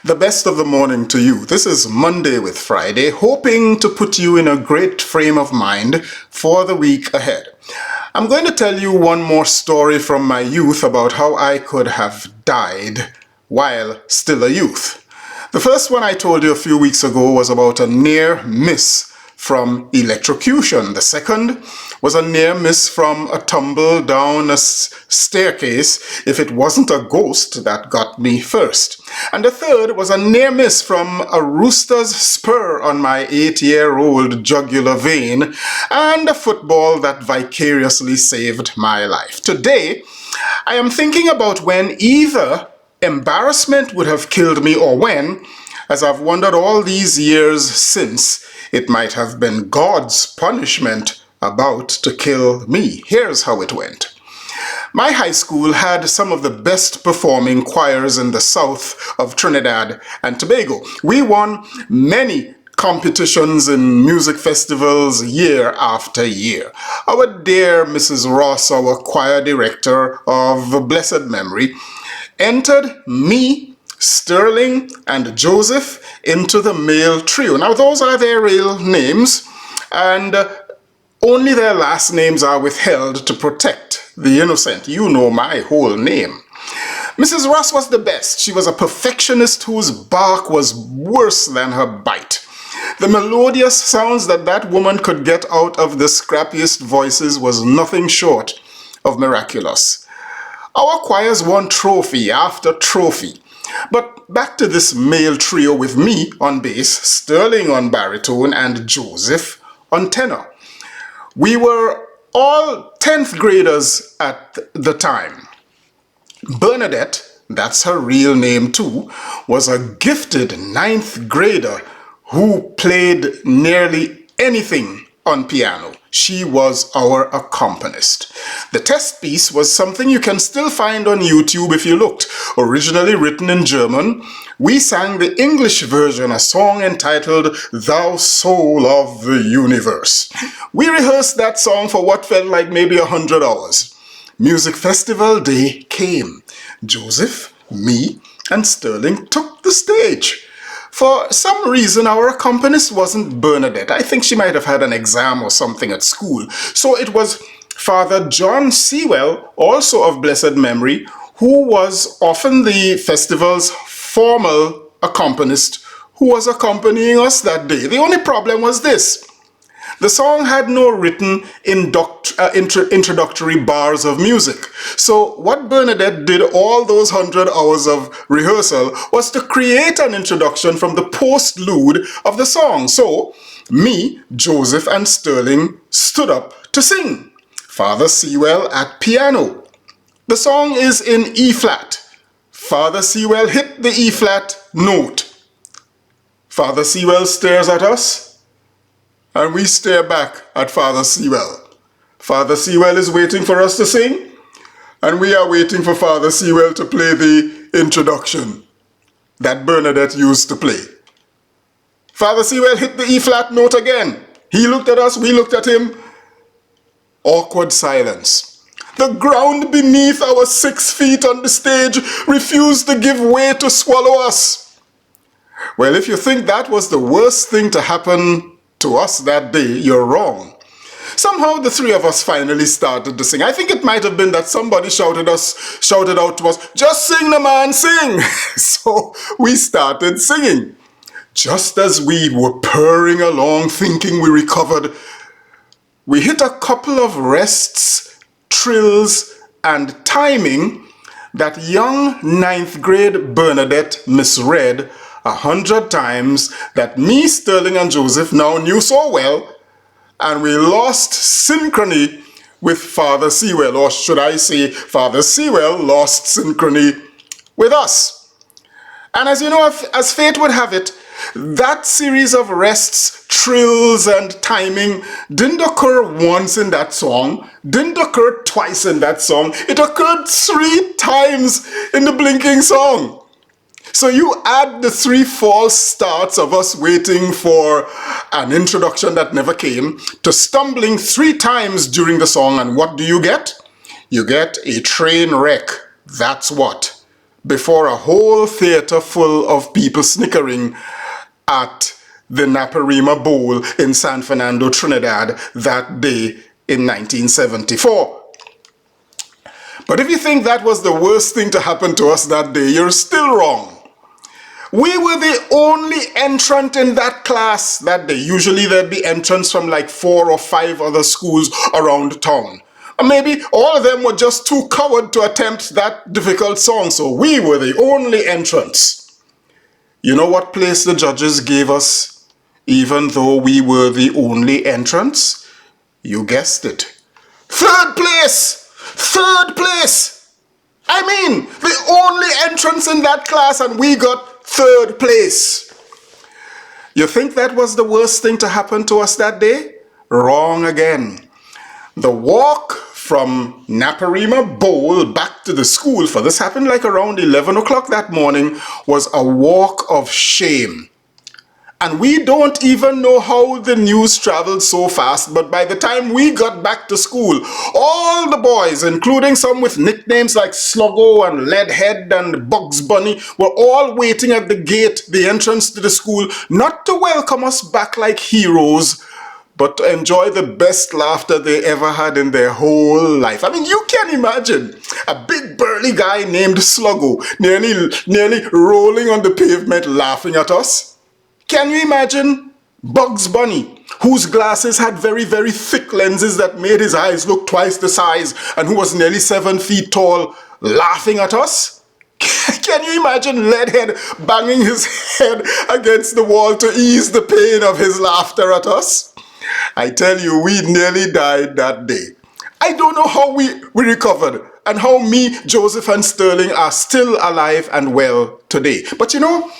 The best of the morning to you. This is Monday with Friday, hoping to put you in a great frame of mind for the week ahead. I'm going to tell you one more story from my youth about how I could have died while still a youth. The first one I told you a few weeks ago was about a near miss from electrocution. The second was a near miss from a tumble down a staircase if it wasn't a ghost that got me first. And the third was a near miss from a rooster's spur on my 8-year-old jugular vein and a football that vicariously saved my life. Today, I am thinking about when either embarrassment would have killed me or when, as I've wondered all these years since, it might have been God's punishment about to kill me. Here's how it went. My high school had some of the best performing choirs in the south of Trinidad and Tobago. We won many competitions in music festivals year after year. Our dear Mrs. Ross, our choir director of blessed memory, entered me, Sterling, and Joseph into the male trio. Now, those are their real names, and only their last names are withheld to protect the innocent. You know my whole name. Mrs. Ross was the best. She was a perfectionist whose bark was worse than her bite. The melodious sounds that woman could get out of the scrappiest voices was nothing short of miraculous. Our choirs won trophy after trophy. But back to this male trio with me on bass, Sterling on baritone, and Joseph on tenor. We were all 10th graders at the time. Bernadette, that's her real name too, was a gifted 9th grader who played nearly anything on piano. She was our accompanist. The test piece was something you can still find on YouTube if you looked. Originally written in German, we sang the English version, a song entitled Thou Soul of the Universe. We rehearsed that song for what felt like maybe 100 hours. Music festival day came. Joseph, me, and Sterling took the stage. For some reason, our accompanist wasn't Bernadette. I think she might have had an exam or something at school. So it was Father John Sewell, also of blessed memory, who was often the festival's formal accompanist, who was accompanying us that day. The only problem was this. The song had no written introductory bars of music. So what Bernadette did all those 100 hours of rehearsal was to create an introduction from the postlude of the song. So me, Joseph, and Sterling stood up to sing. Father Sewell at piano. The song is in E flat. Father Sewell hit the E flat note. Father Sewell stares at us, and we stare back at Father Sewell. Father Sewell is waiting for us to sing, and we are waiting for Father Sewell to play the introduction that Bernadette used to play. Father Sewell hit the E-flat note again. He looked at us, we looked at him. Awkward silence. The ground beneath our 6 feet on the stage refused to give way to swallow us. Well, if you think that was the worst thing to happen to us that day, you're wrong. Somehow the three of us finally started to sing. I think it might have been that somebody shouted out to us, just sing, the man, sing. So we started singing. Just as we were purring along thinking we recovered, we hit a couple of rests, trills, and timing that young 9th grade Bernadette misread 100 times that me, Sterling, and Joseph now knew so well, and we lost synchrony with Father Sewell, or should I say, Father Sewell lost synchrony with us. And as you know, as fate would have it, that series of rests, trills, and timing didn't occur once in that song, didn't occur twice in that song, it occurred 3 times in the blinking song. So you add the 3 false starts of us waiting for an introduction that never came to stumbling 3 times during the song, and what do you get? You get a train wreck. That's what. before a whole theater full of people snickering at the Naparima Bowl in San Fernando, Trinidad that day in 1974. But if you think that was the worst thing to happen to us that day, you're still wrong. We were the only entrant in that class that day. Usually there'd be entrants from like 4 or 5 other schools around town. Or maybe all of them were just too coward to attempt that difficult song, so we were the only entrants. You know what place the judges gave us, even though we were the only entrants? You guessed it. 3rd place! 3rd place! I mean, the only entrance in that class, and we got 3rd place. You think that was the worst thing to happen to us that day? Wrong again. The walk from Naparima Bowl back to the school, for this happened like around 11 o'clock that morning, was a walk of shame. And we don't even know how the news traveled so fast, but by the time we got back to school, all the boys, including some with nicknames like Sluggo and Leadhead and Bugs Bunny, were all waiting at the gate, the entrance to the school, not to welcome us back like heroes, but to enjoy the best laughter they ever had in their whole life. I mean, you can imagine a big burly guy named Sluggo nearly rolling on the pavement laughing at us. Can you imagine Bugs Bunny, whose glasses had very, very thick lenses that made his eyes look twice the size and who was nearly 7 feet tall, laughing at us? Can you imagine Leadhead banging his head against the wall to ease the pain of his laughter at us? I tell you, we nearly died that day. I don't know how we recovered and how me, Joseph, and Sterling are still alive and well today. But you know,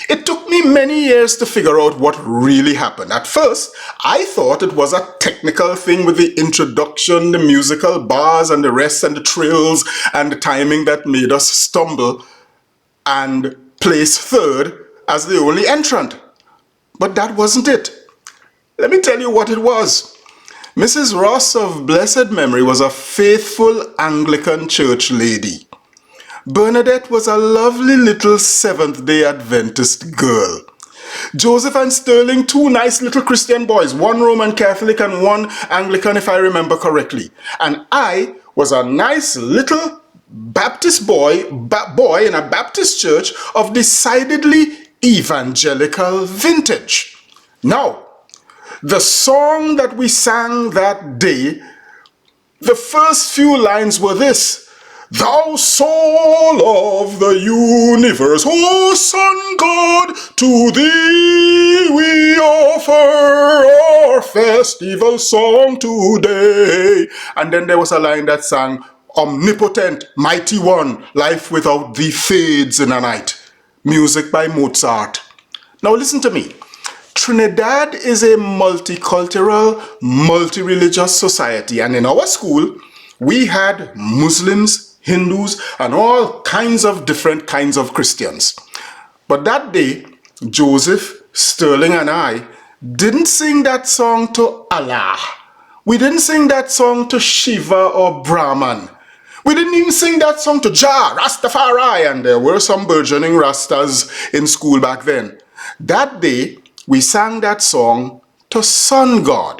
it took me many years to figure out what really happened. At first, I thought it was a technical thing with the introduction, the musical bars and the rest and the trills and the timing that made us stumble and place 3rd as the only entrant. But that wasn't it. Let me tell you what it was. Mrs. Ross of blessed memory was a faithful Anglican church lady. Bernadette was a lovely little Seventh-day Adventist girl. Joseph and Sterling, 2 nice little Christian boys, 1 Roman Catholic and 1 Anglican if I remember correctly. And I was a nice little Baptist boy in a Baptist church of decidedly evangelical vintage. Now, the song that we sang that day, the first few lines were this: Thou soul of the universe, O Son God, to thee we offer our festival song today. And then there was a line that sang, Omnipotent, mighty one, life without thee fades in a night. Music by Mozart. Now listen to me. Trinidad is a multicultural, multi-religious society, and in our school, we had Muslims, Hindus, and all kinds of different kinds of Christians. But that day, Joseph, Sterling, and I didn't sing that song to Allah. We didn't sing that song to Shiva or Brahman. We didn't even sing that song to Jah, Rastafari, and there were some burgeoning Rastas in school back then. That day, we sang that song to Sun God.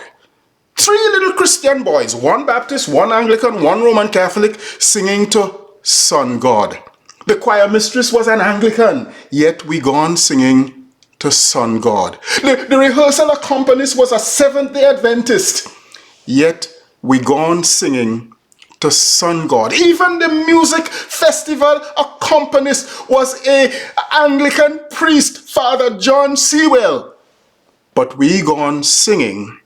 3 little Christian boys, 1 Baptist, 1 Anglican, 1 Roman Catholic, singing to Sun God. The choir mistress was an Anglican, yet we gone singing to Sun God. The rehearsal accompanist was a Seventh-day Adventist, yet we gone singing to Sun God. Even the music festival accompanist was an Anglican priest, Father John Sewell. But we gone singing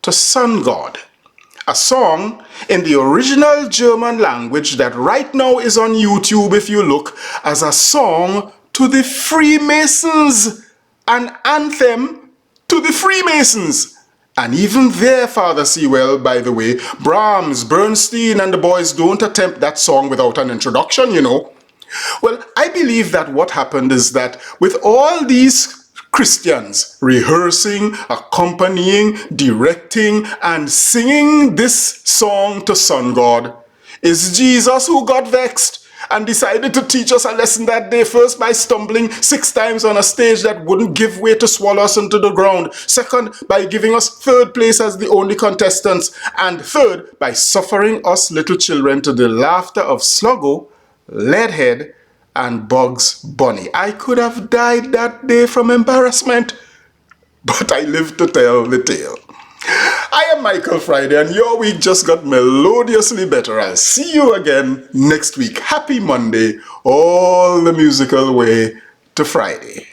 to Sun God, a song in the original German language that right now is on YouTube if you look, as a song to the Freemasons, an anthem to the Freemasons. And even there, Father Sewell, by the way, Brahms, Bernstein, and the boys don't attempt that song without an introduction, you know. Well, I believe that what happened is that with all these Christians rehearsing, accompanying, directing, and singing this song to Sun God, is Jesus who got vexed and decided to teach us a lesson that day, first by stumbling 6 times on a stage that wouldn't give way to swallow us into the ground, second by giving us 3rd place as the only contestants, and third by suffering us little children to the laughter of Sluggo, Leadhead, and Bugs Bunny. I could have died that day from embarrassment, but I lived to tell the tale. I am Michael Friday, and your week just got melodiously better. I'll see you again next week. Happy Monday, all the musical way to Friday.